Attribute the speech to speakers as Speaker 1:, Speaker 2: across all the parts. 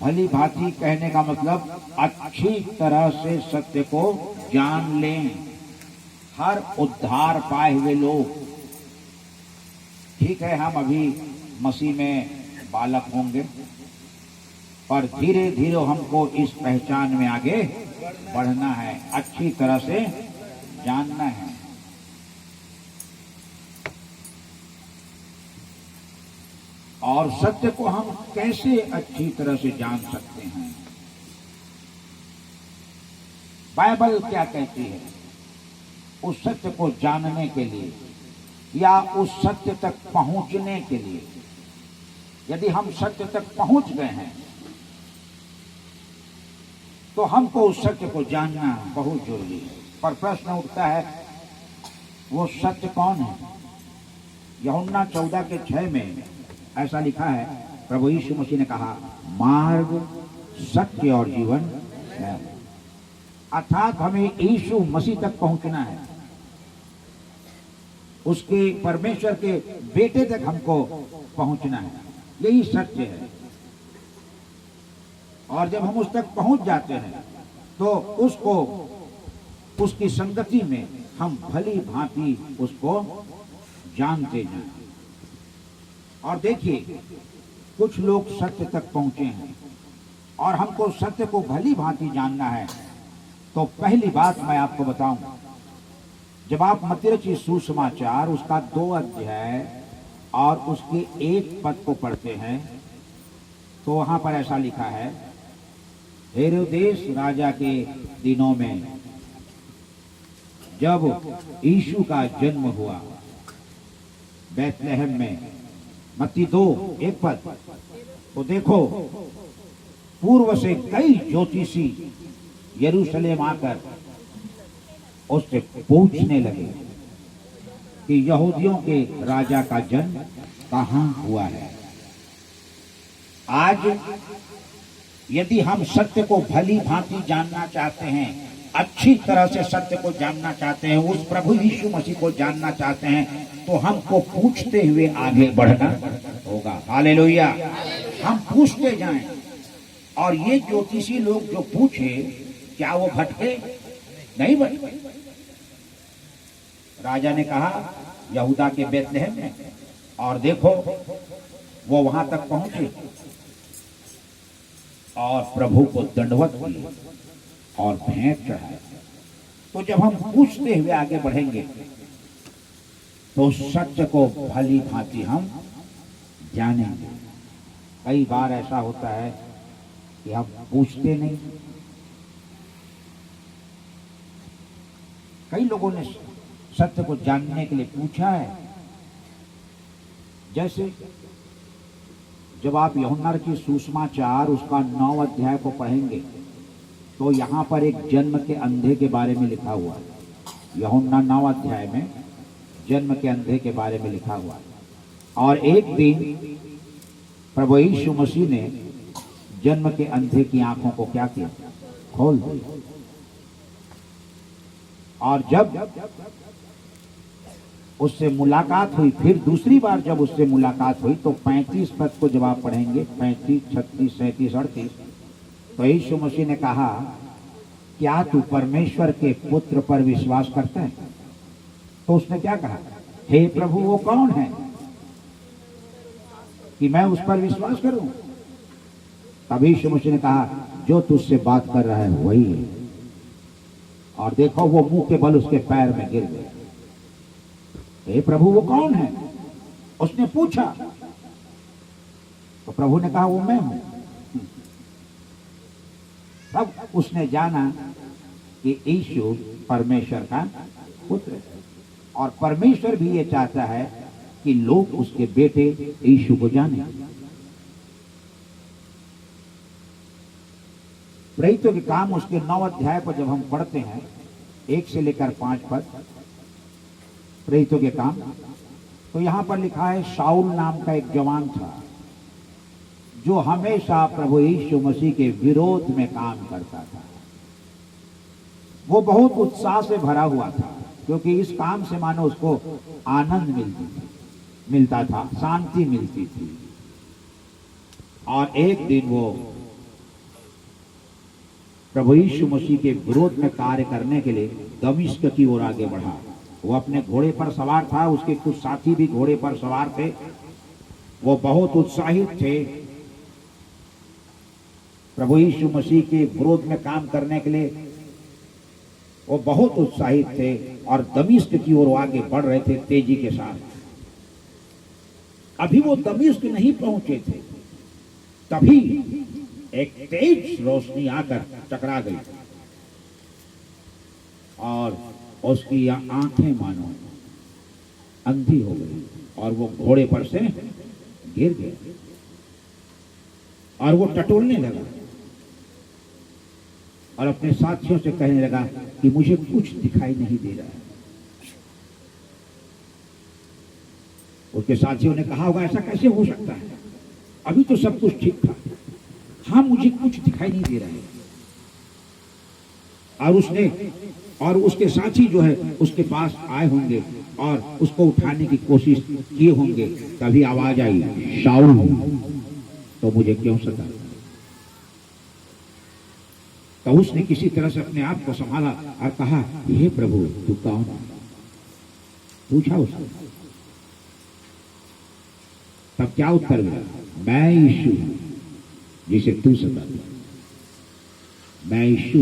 Speaker 1: भली भांति कहने का मतलब अच्छी तरह से सत्य को जान लें। हर उद्धार पाए हुए लोग, ठीक है हम अभी मसीह में बालक होंगे, पर धीरे धीरे हमको इस पहचान में आगे बढ़ना है, अच्छी तरह से जानना है। और सत्य को हम कैसे अच्छी तरह से जान सकते हैं? बाइबल क्या कहती है? उस सत्य को जानने के लिए या उस सत्य तक पहुंचने के लिए, यदि हम सत्य तक पहुंच गए हैं तो हमको उस सत्य को जानना बहुत जरूरी है। पर प्रश्न उठता है, वो सत्य कौन है? यूहन्ना 14:6 में ऐसा लिखा है, प्रभु यीशु मसीह ने कहा, मार्ग, सत्य और जीवन है। अर्थात हमें यीशु मसीह तक पहुंचना है, उसके परमेश्वर के बेटे तक हमको पहुंचना है, यही सत्य है। और जब हम उस तक पहुंच जाते हैं तो उसको, उसकी संगति में हम भली भांति उसको जानते जाएं। और देखिए, कुछ लोग सत्य तक पहुंचे हैं और हमको सत्य को भली भांति जानना है। तो पहली बात मैं आपको बताऊं, जब आप मत्ती रचित सुसमाचार उसका 2 अध्याय और उसके 1 पद को पढ़ते हैं तो वहां पर ऐसा लिखा है, हेरोदेस राजा के दिनों में जब यीशु का जन्म हुआ बैतलहम में, मत्ती 2:1 पद, तो देखो पूर्व से कई ज्योतिषी यरूशलेम आकर उससे पूछने लगे कि यहूदियों के राजा का जन्म कहाँ हुआ है। आज यदि हम सत्य को भली भांति जानना चाहते हैं, अच्छी तरह से सत्य को जानना चाहते हैं, उस प्रभु यीशु मसीह को जानना चाहते हैं, तो हमको पूछते हुए आगे बढ़ना होगा। हालेलुया। हम पूछते जाएं। और ये ज्योतिषी लोग जो पूछे, क्या वो भटके? नहीं भटके। राजा ने कहा यहूदा के बैतलहम में, और देखो वो वहां तक पहुंचे और प्रभु को दंडवत किए और भेंट चढ़ाए। तो जब हम पूछते हुए आगे बढ़ेंगे तो सत्य को भली भांति हम जानेंगे। कई बार ऐसा होता है कि हम पूछते नहीं। कई लोगों ने सत्य को जानने के लिए पूछा है। जैसे जब आप यूहन्ना की सुसमाचार उसका 9 अध्याय को पढ़ेंगे तो यहाँ पर एक जन्म के अंधे के बारे में लिखा हुआ है। यूहन्ना 9 अध्याय में जन्म के अंधे के बारे में लिखा हुआ है। और एक दिन प्रभु यीशु मसीह ने जन्म के अंधे की आंखों को क्या किया? खोल दिया। और जब उससे मुलाकात हुई, फिर दूसरी बार जब उससे मुलाकात हुई, तो 35 पद को जब आप पढ़ेंगे, 35, 36, 37, 38, तो यीशु मसीह ने कहा, क्या तू परमेश्वर के पुत्र पर विश्वास करता है? तो उसने क्या कहा? हे प्रभु, वो कौन है कि मैं उस पर विश्वास करूं? तभी यीशु मसीह ने कहा, जो तुझसे बात कर रहा है वही है। और देखो वो मुंह के बल उसके पैर में गिर गए। हे प्रभु, वो कौन है? उसने पूछा तो प्रभु ने कहा, वो मैं हूं। तब उसने जाना कि यीशु परमेश्वर का पुत्र है। और परमेश्वर भी ये चाहता है कि लोग उसके बेटे यीशु को जाने। प्रेरितों के काम उसके 9 अध्याय पर जब हम पढ़ते हैं, 1 से लेकर 5 पद, प्रेरितों के काम, तो यहां पर लिखा है, शाऊल नाम का एक जवान था जो हमेशा प्रभु यीशु मसीह के विरोध में काम करता था। वो बहुत उत्साह से भरा हुआ था, क्योंकि इस काम से मानो उसको आनंद मिलता था, शांति मिलती थी। और एक दिन वो प्रभु यीशु मसीह के विरोध में कार्य करने के लिए दमिश्क की ओर आगे बढ़ा। वो अपने घोड़े पर सवार था, उसके कुछ साथी भी घोड़े पर सवार थे। वो बहुत उत्साहित थे प्रभु यीशु मसीह के विरोध में काम करने के लिए। वो बहुत उत्साहित थे और दमिश्क की ओर आगे बढ़ रहे थे तेजी के साथ। अभी वो दमिश्क नहीं पहुंचे थे, तभी एक तेज रोशनी आकर टकरा गई और उसकी आंखें मानो अंधी हो गई और वो घोड़े पर से गिर गया और वो टटोलने लगा और अपने साथियों से कहने लगा कि मुझे कुछ दिखाई नहीं दे रहा है। उसके साथियों ने कहा होगा ऐसा कैसे हो सकता है, अभी तो सब कुछ ठीक था। हाँ, मुझे कुछ दिखाई नहीं दे रहा है। और उसके साथी जो है उसके पास आए होंगे और उसको उठाने की कोशिश किए होंगे। तभी आवाज आई, शाऊल तो मुझे क्यों सता। तो उसने किसी तरह से अपने आप को संभाला और कहा, हे प्रभु तू कौन है? पूछा उसने। तब क्या उत्तर मिला? मैं यीशु जिसे तू सताता। मैं यीशु।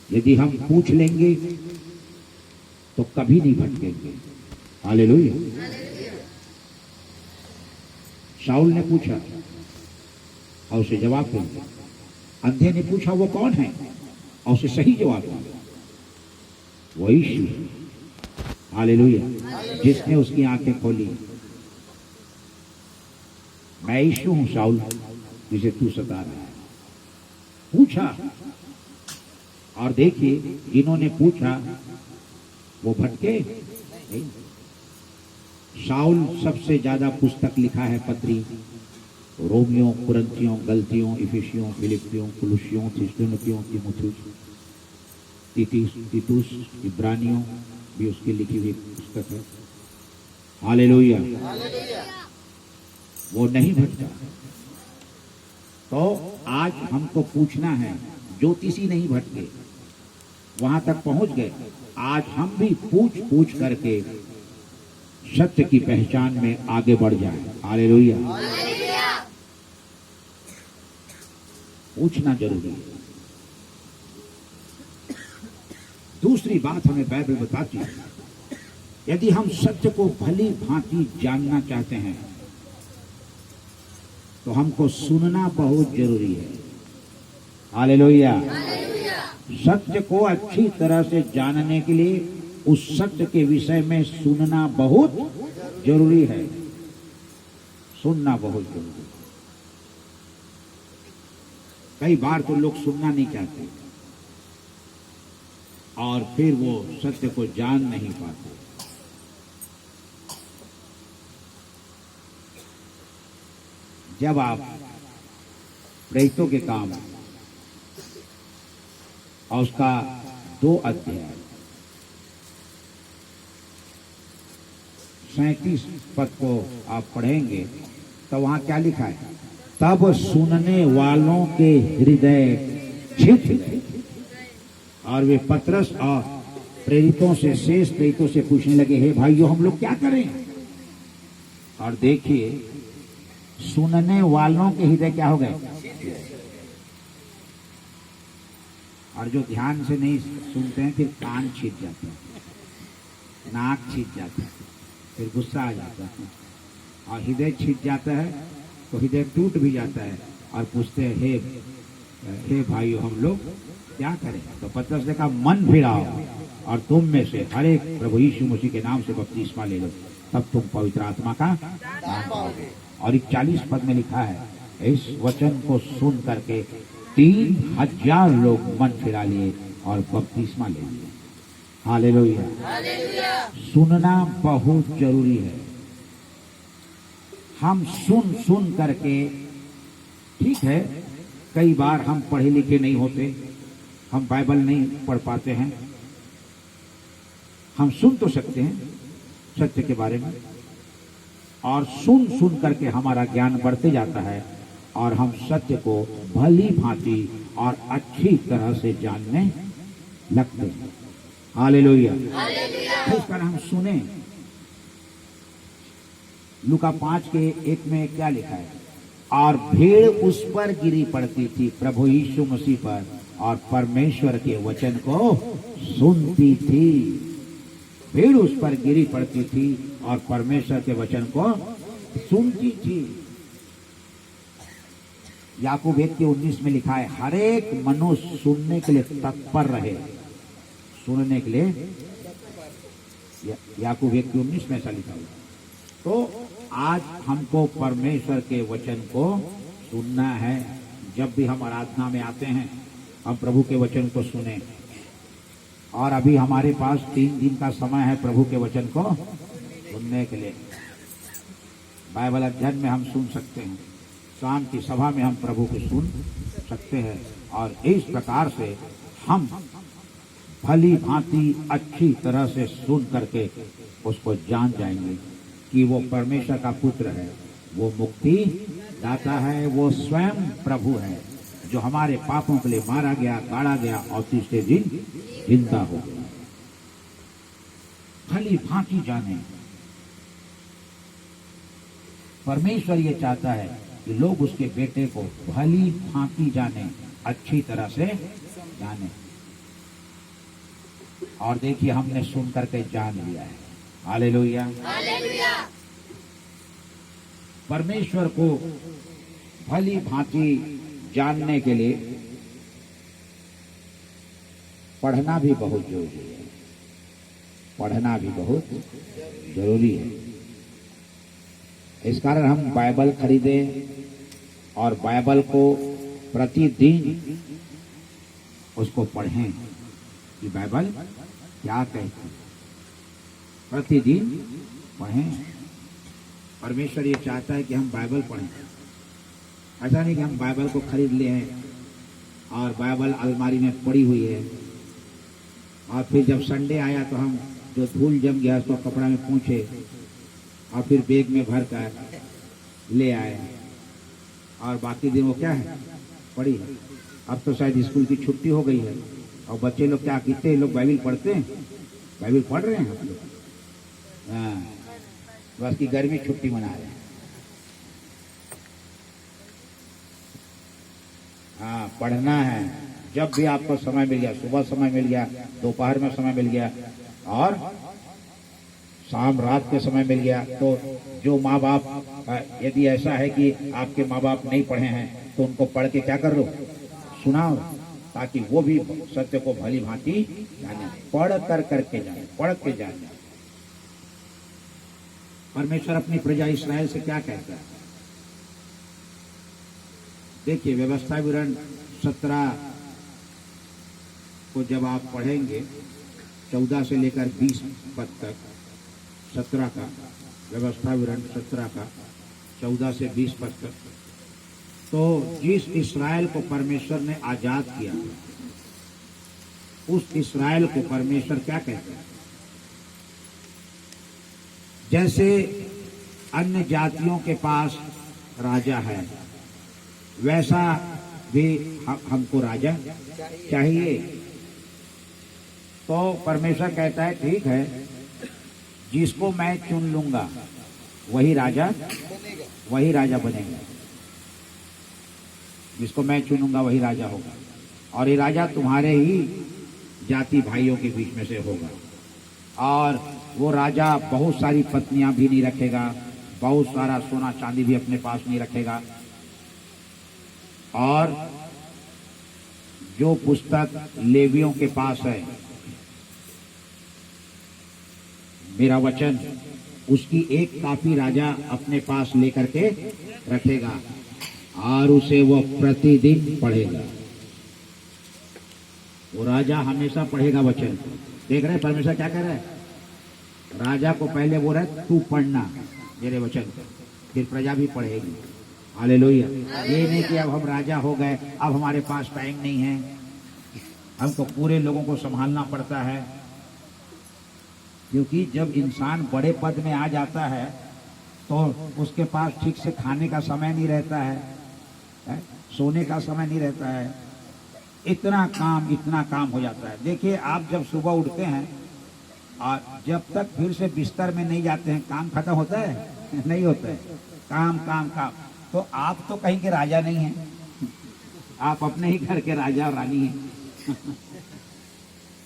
Speaker 1: यदि हम पूछ लेंगे तो कभी नहीं भटकेंगे। हालेलुया। शाऊल ने पूछा और उसे जवाब दिया। अंधे ने पूछा वो कौन है और उसे सही जवाब दिया, वो यीशु। हालेलुया, जिसने उसकी आंखें खोली। मैं यीशु हूं शाऊल जिसे तू सता रहा है। पूछा और देखिए जिन्होंने पूछा वो भटके नहीं। शाऊल सबसे ज्यादा पुस्तक लिखा है, पत्री, रोमियो, कुरिन्थियों, गलतियों, इफिसियों, फिलिपियों, कुलुसियों, थिस्सलुनीकियों, तीमुथियुस, तीतुस, इब्रानियों भी उसकी लिखी हुई पुस्तक है। हालेलुया। वो नहीं भटका। तो आज हमको पूछना है, ज्योतिषी नहीं भटके, वहां तक पहुंच गए। आज हम भी पूछ पूछ करके सत्य की पहचान में आगे बढ़ जाए। हालेलुया। पूछना जरूरी है। दूसरी बात हमें बाइबल बताती है, यदि हम सत्य को भली भांति जानना चाहते हैं तो हमको सुनना बहुत जरूरी है। हालेलुया। सत्य को अच्छी तरह से जानने के लिए उस सत्य के विषय में सुनना बहुत जरूरी है। सुनना बहुत जरूरी है। कई बार तो लोग सुनना नहीं चाहते और फिर वो सत्य को जान नहीं पाते। जब आप प्रेरितों के काम और उसका 2 अध्याय 37 पद को आप पढ़ेंगे तो वहां क्या लिखा है? तब सुनने वालों के हृदय छिद गए और वे पतरस और प्रेरितों से, शेष प्रेरितों से पूछने लगे, हे भाइयों हम लोग क्या करें? और देखिए सुनने वालों के हृदय क्या हो गए? और जो ध्यान से नहीं सुनते हैं फिर कान छिद जाते हैं, नाक छिद जाता है, फिर गुस्सा आ जाता है और हृदय छिद जाता है तो हृदय टूट भी जाता है और पूछते हैं, हे भाइयों हम लोग क्या करें? तो पतरस ने कहा, मन फिराओ और तुम में से हर एक प्रभु यीशु मसीह के नाम से बपतिस्मा ले लो, तब तुम पवित्र आत्मा का दान पाओगे। और 41 पद में लिखा है, इस वचन को सुन करके 3000 लोग मन फिरा लिए और बपतिस्मा ले लिए। हालेलुया। सुनना बहुत जरूरी है। हम सुन करके, ठीक है कई बार हम पढ़े लिखे नहीं होते, हम बाइबल नहीं पढ़ पाते हैं, हम सुन तो सकते हैं सत्य के बारे में और सुन करके हमारा ज्ञान बढ़ते जाता है और हम सत्य को भली भांति और अच्छी तरह से जानने लगते हैं। हालेलुया। इस कारण हम सुने। लूका 5:1 में क्या लिखा है? और भीड़ उस पर गिरी पड़ती थी, प्रभु यीशु मसीह पर, और परमेश्वर के वचन को सुनती थी। भीड़ उस पर गिरी पड़ती थी और परमेश्वर के वचन को सुनती थी। याकूब 1:19 में लिखा है, हर एक मनुष्य सुनने के लिए तत्पर रहे। सुनने के लिए याकूब 1:19 में ऐसा लिखा हुआ। तो आज हमको परमेश्वर के वचन को सुनना है। जब भी हम आराधना में आते हैं, हम प्रभु के वचन को सुने। और अभी हमारे पास 3 दिन का समय है प्रभु के वचन को सुनने के लिए। बाइबल अध्ययन में हम सुन सकते हैं, शाम की सभा में हम प्रभु को सुन सकते हैं, और इस प्रकार से हम भली भांति अच्छी तरह से सुन करके उसको जान जाएंगे कि वो परमेश्वर का पुत्र है, वो मुक्ति दाता है, वो स्वयं प्रभु है, जो हमारे पापों के लिए मारा गया, गाड़ा गया और तीसरे दिन जिंदा हो गया। भली भांति जाने। परमेश्वर ये चाहता है कि लोग उसके बेटे को भली भांति जाने, अच्छी तरह से जाने। और देखिए, हमने सुन करके जान लिया है। हालेलुया। परमेश्वर को भली भांति जानने के लिए पढ़ना भी बहुत जरूरी है। पढ़ना भी बहुत जरूरी है। इस कारण हम बाइबल खरीदें और बाइबल को प्रतिदिन उसको पढ़ें कि बाइबल क्या कहती है। प्रतिदिन पढ़ें। परमेश्वर ये चाहता है कि हम बाइबल पढ़ें। ऐसा नहीं कि हम बाइबल को खरीद ले हैं और बाइबल अलमारी में पड़ी हुई है, और फिर जब संडे आया तो हम जो धूल जम गया उसको कपड़ा में पूछे और फिर बैग में भर कर ले आए, और बाकी दिन वो क्या है, पड़ी है। अब तो शायद स्कूल की छुट्टी हो गई है और बच्चे लोग क्या, कितने लोग बाइबल पढ़ते हैं? बाइबल पढ़ रहे हैं हम लोग। हाँ, बस की गर्मी छुट्टी मना रहे हैं। हाँ, पढ़ना है। जब भी आपको समय मिल गया, सुबह समय मिल गया, दोपहर में समय मिल गया और शाम रात के समय मिल गया, तो जो माँ बाप, यदि ऐसा है कि आपके माँ बाप नहीं पढ़े हैं तो उनको पढ़ के क्या कर लो, सुनाओ, ताकि वो भी सत्य को भली भांति जाने। पढ़ कर करके जाने, पढ़ के जाने। परमेश्वर अपनी प्रजा इस्राएल से क्या कहता है? देखिए, व्यवस्था विवरण 17 को जब आप पढ़ेंगे, 14 से लेकर 20 पद तक, 17 का व्यवस्था विवरण 17 का 14 से 20 पद तक, तो जिस इस्राएल को परमेश्वर ने आजाद किया, उस इस्राएल को परमेश्वर क्या कहता है? जैसे अन्य जातियों के पास राजा है, वैसा भी हमको राजा चाहिए। तो परमेश्वर कहता है, ठीक है, जिसको मैं चुन लूंगा वही राजा बनेगा। जिसको मैं चुनूंगा वही राजा होगा, और ये राजा तुम्हारे ही जाति भाइयों के बीच में से होगा। और वो राजा बहुत सारी पत्नियां भी नहीं रखेगा, बहुत सारा सोना चांदी भी अपने पास नहीं रखेगा। और जो पुस्तक लेवियों के पास है, मेरा वचन, उसकी एक कॉपी राजा अपने पास लेकर के रखेगा और उसे वो प्रतिदिन पढ़ेगा। वो राजा हमेशा पढ़ेगा वचन। देख रहे परमेश्वर क्या कह रहा है? राजा को पहले बोल रहा है, तू पढ़ना मेरे वचन को, फिर प्रजा भी पढ़ेगी। हालेलुया। ये नहीं कि अब हम राजा हो गए, अब हमारे पास टाइम नहीं है, हमको पूरे लोगों को संभालना पड़ता है। क्योंकि जब इंसान बड़े पद में आ जाता है तो उसके पास ठीक से खाने का समय नहीं रहता है, है? सोने का समय नहीं रहता है, इतना काम हो जाता है। देखिए आप जब सुबह उठते हैं और जब तक फिर से बिस्तर में नहीं जाते हैं, काम खत्म होता है? नहीं होता है। काम काम काम। तो आप तो कहीं के राजा नहीं हैं, आप अपने ही घर के राजा और रानी हैं।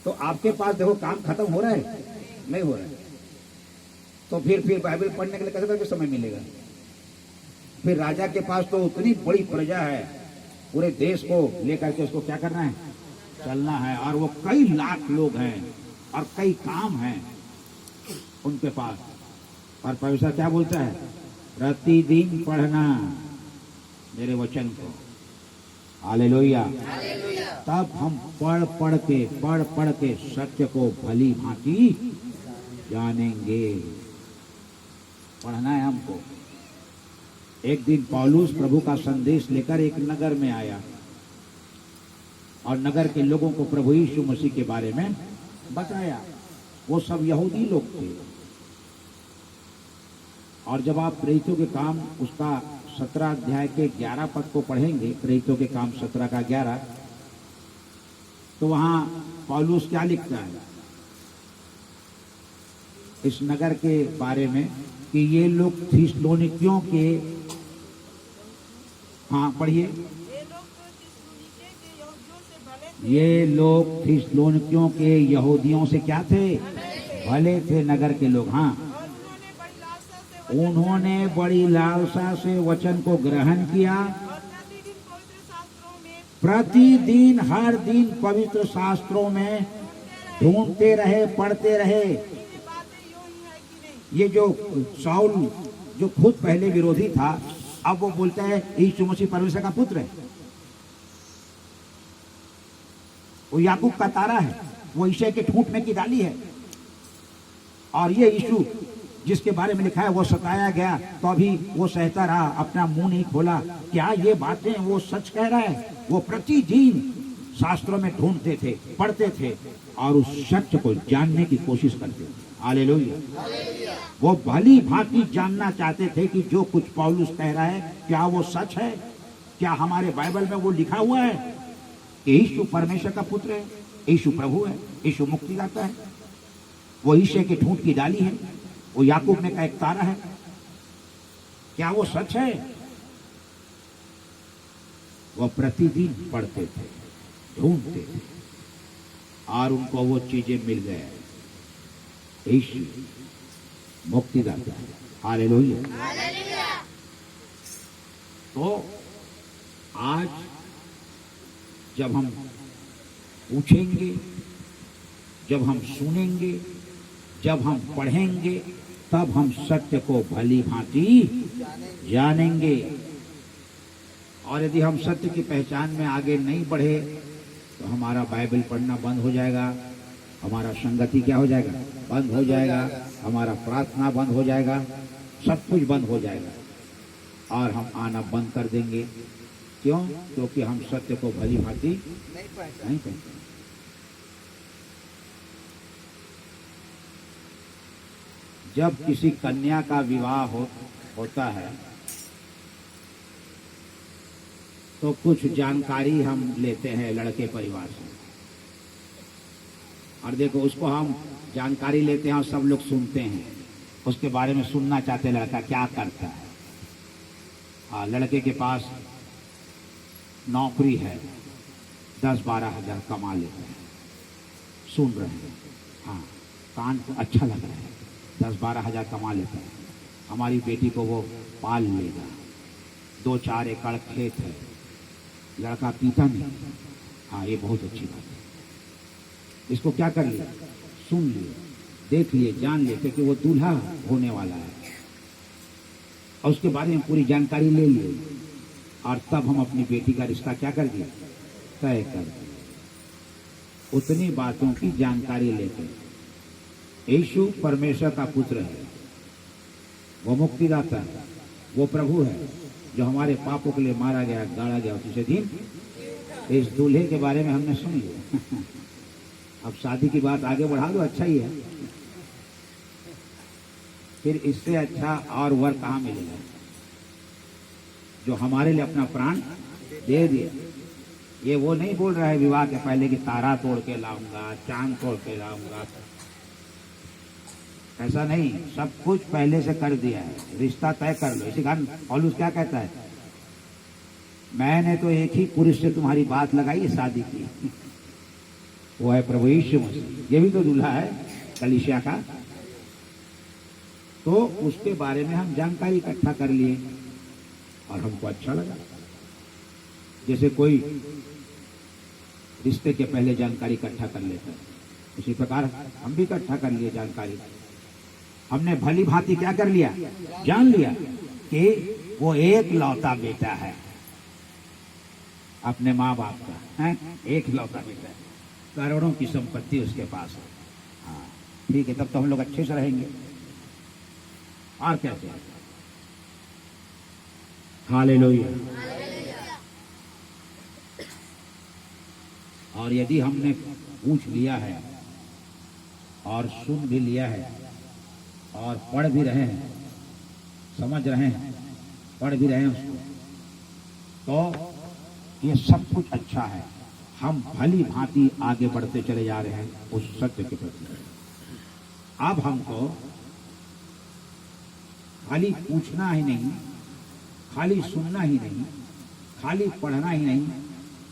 Speaker 1: तो आपके पास देखो काम खत्म हो रहा है? नहीं हो रहा है। तो फिर बाइबल पढ़ने के लिए कैसे करके समय मिलेगा? फिर राजा के पास तो उतनी बड़ी प्रजा है, पूरे देश को लेकर के उसको क्या करना है? चलना है। और वो कई लाख लोग हैं और कई काम हैं उनके पास। और परमेश्वर क्या बोलता है? प्रतिदिन पढ़ना मेरे वचन को। हालेलुया। तब हम पढ़ के सत्य को भली भांति जानेंगे। पढ़ना है हमको। एक दिन पौलुस प्रभु का संदेश लेकर एक नगर में आया और नगर के लोगों को प्रभु यीशु मसीह के बारे में बताया। वो सब यहूदी लोग थे। और जब आप प्रेरितों के काम उसका 17 अध्याय के 11 पद को पढ़ेंगे, प्रेरितों के काम 17 का 11, तो वहां पौलुस क्या लिखता है इस नगर के बारे में कि ये लोग थिस्सलुनीकियों के, हाँ पढ़िए, ये लोग थिस्सलुनीकियों के यहूदियों से क्या थे? भले थे नगर के लोग। हाँ, उन्होंने बड़ी लालसा से वचन को ग्रहण किया। प्रतिदिन हर दिन पवित्र शास्त्रों में ढूंढते रहे, पढ़ते रहे। ये जो शाऊल जो खुद पहले विरोधी था, अब वो बोलता है यीशु मसीह परमेश्वर का पुत्र है। वो याकूब का तारा है, वो ईशे के ठूंठ में की डाली है। और ये यीशु जिसके बारे में लिखा है वो सताया गया तो अभी वो सहता रहा, अपना मुंह नहीं खोला। क्या ये बातें वो सच कह रहा है? वो प्रतिदिन शास्त्रों में ढूंढते थे, पढ़ते थे और उस सत्य को जानने की कोशिश करते थे। हालेलुया। वो भली भांति जानना चाहते थे कि जो कुछ पौलुस कह रहा है क्या वो सच है? क्या हमारे बाइबल में वो लिखा हुआ है कि यीशु परमेश्वर का पुत्र है, यीशु प्रभु है, यीशु मुक्तिदाता है, वो ईशे के ठूंठ की डाली है, वो याकूब में का एक तारा है? क्या वो सच है? वो प्रतिदिन पढ़ते थे, ढूंढते थे और उनको वो चीजें मिल गए। यीशु मुक्तिदाता है। हालेलुया। तो आज जब हम पूछेंगे, जब हम सुनेंगे, जब हम पढ़ेंगे, तब हम सत्य को भली भांति जानेंगे। और यदि हम सत्य की पहचान में आगे नहीं बढ़े तो हमारा बाइबल पढ़ना बंद हो जाएगा, हमारा संगति क्या हो जाएगा? बंद हो जाएगा, हमारा प्रार्थना बंद हो जाएगा, सब कुछ बंद हो जाएगा और हम आना बंद कर देंगे। क्यों? क्योंकि हम सत्य को भली भांति नहीं पहचानते। जब किसी कन्या का विवाह होता है तो कुछ जानकारी हम लेते हैं लड़के परिवार से। और देखो उसको हम जानकारी लेते हैं और सब लोग सुनते हैं, उसके बारे में सुनना चाहते हैं लड़का क्या करता है। हाँ, लड़के के पास नौकरी है, 10-12 हजार कमा लेते हैं, सुन रहे हैं, हाँ कान को अच्छा लग रहा है, 10-12 हजार कमा लेते हैं, हमारी बेटी को वो पाल लेगा, 2-4 एकड़ खेत है, लड़का पीता नहीं, हाँ ये बहुत अच्छी बात है। इसको क्या कर लिया? सुन लिए, देख लिए, जान लेते कि वो दूल्हा होने वाला है और उसके बारे में पूरी जानकारी ले लिए और तब हम अपनी बेटी का रिश्ता क्या कर दिया? तय कर दिया। उतनी बातों की जानकारी लेते। यीशु परमेश्वर का पुत्र है, वो मुक्तिदाता है, वो प्रभु है जो हमारे पापों के लिए मारा गया, गाड़ा गया, तीसरे दिन। इस दूल्हे के बारे में हमने सुन लिया। अब शादी की बात आगे बढ़ा दो, अच्छा ही है। फिर इससे अच्छा और वर कहाँ मिलेगा जो हमारे लिए अपना प्राण दे दिया। ये वो नहीं बोल रहा है विवाह के पहले कि तारा तोड़ के लाऊंगा, चांद तोड़ के लाऊंगा, ऐसा नहीं, सब कुछ पहले से कर दिया है, रिश्ता तय कर लो। इसी कारण पौलुस क्या कहता है, मैंने तो एक ही पुरुष से तुम्हारी बात लगाई, शादी की, वो है प्रभु यीशु मसीह। ये भी तो दूल्हा है कलीसिया का। तो उसके बारे में हम जानकारी इकट्ठा कर लिए और हमको अच्छा लगा। जैसे कोई रिश्ते के पहले जानकारी इकट्ठा कर लेता है, इसी प्रकार हम भी इकट्ठा कर लिए जानकारी। हमने भली भांति क्या कर लिया, जान लिया कि वो एक लौता बेटा है अपने माँ बाप का, है एक लौता बेटा है, करोड़ों की संपत्ति उसके पास है। हाँ ठीक है, तब तो हम लोग अच्छे से रहेंगे। और कैसे, हालेलुया। और यदि हमने पूछ लिया है और सुन भी लिया है और पढ़ भी रहे हैं, समझ रहे हैं, पढ़ भी रहे हैं उसको, तो ये सब कुछ अच्छा है। हम भली भांति आगे बढ़ते चले जा रहे हैं उस सत्य के प्रति। अब हमको खाली पूछना ही नहीं, खाली सुनना ही नहीं, खाली पढ़ना ही नहीं,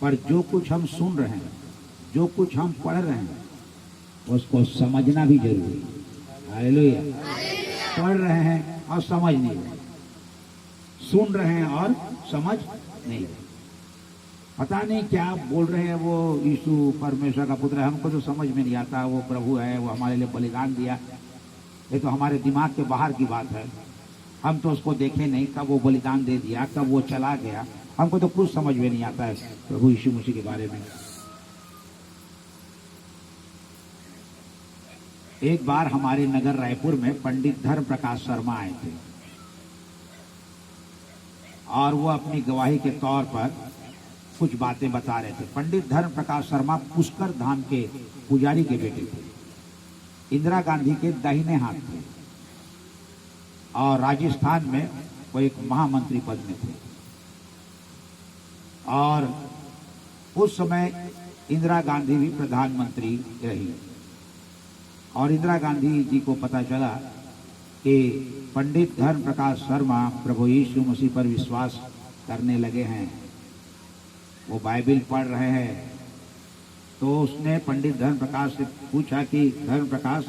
Speaker 1: पर जो कुछ हम सुन रहे हैं, जो कुछ हम पढ़ रहे हैं, उसको समझना भी जरूरी है। हालेलुया। पढ़ रहे हैं और समझ नहीं रहे, सुन रहे हैं और समझ नहीं रहे, पता नहीं क्या बोल रहे हैं। वो यीशु परमेश्वर का पुत्र है, हमको तो समझ में नहीं आता। वो प्रभु है, वो हमारे लिए बलिदान दिया, ये तो हमारे दिमाग के बाहर की बात है। हम तो उसको देखे नहीं, कब वो बलिदान दे दिया, कब वो चला गया, हमको तो कुछ समझ में नहीं आता है प्रभु यीशु मसीह के बारे में। एक बार हमारे नगर रायपुर में पंडित धर्म प्रकाश शर्मा आए थे और वो अपनी गवाही के तौर पर कुछ बातें बता रहे थे। पंडित धर्म प्रकाश शर्मा पुष्कर धाम के पुजारी के बेटे थे, इंदिरा गांधी के दाहिने हाथ थे और राजस्थान में वो एक महामंत्री पद में थे। और उस समय इंदिरा गांधी भी प्रधानमंत्री रही और इंदिरा गांधी जी को पता चला कि पंडित धर्म प्रकाश शर्मा प्रभु यीशु मसीह पर विश्वास करने लगे हैं, वो बाइबल पढ़ रहे हैं। तो उसने पंडित धर्म प्रकाश से पूछा कि धर्म प्रकाश,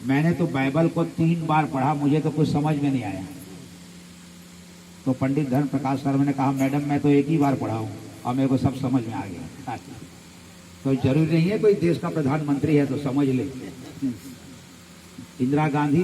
Speaker 1: मैंने तो बाइबल को 3 बार पढ़ा, मुझे तो कुछ समझ में नहीं आया। तो पंडित धर्म प्रकाश शर्मा ने कहा, मैडम मैं तो एक ही बार पढ़ा हूँ और मेरे को सब समझ में आ गया। तो जरूरी नहीं है कोई देश का प्रधानमंत्री है तो समझ ले। इंदिरा गांधी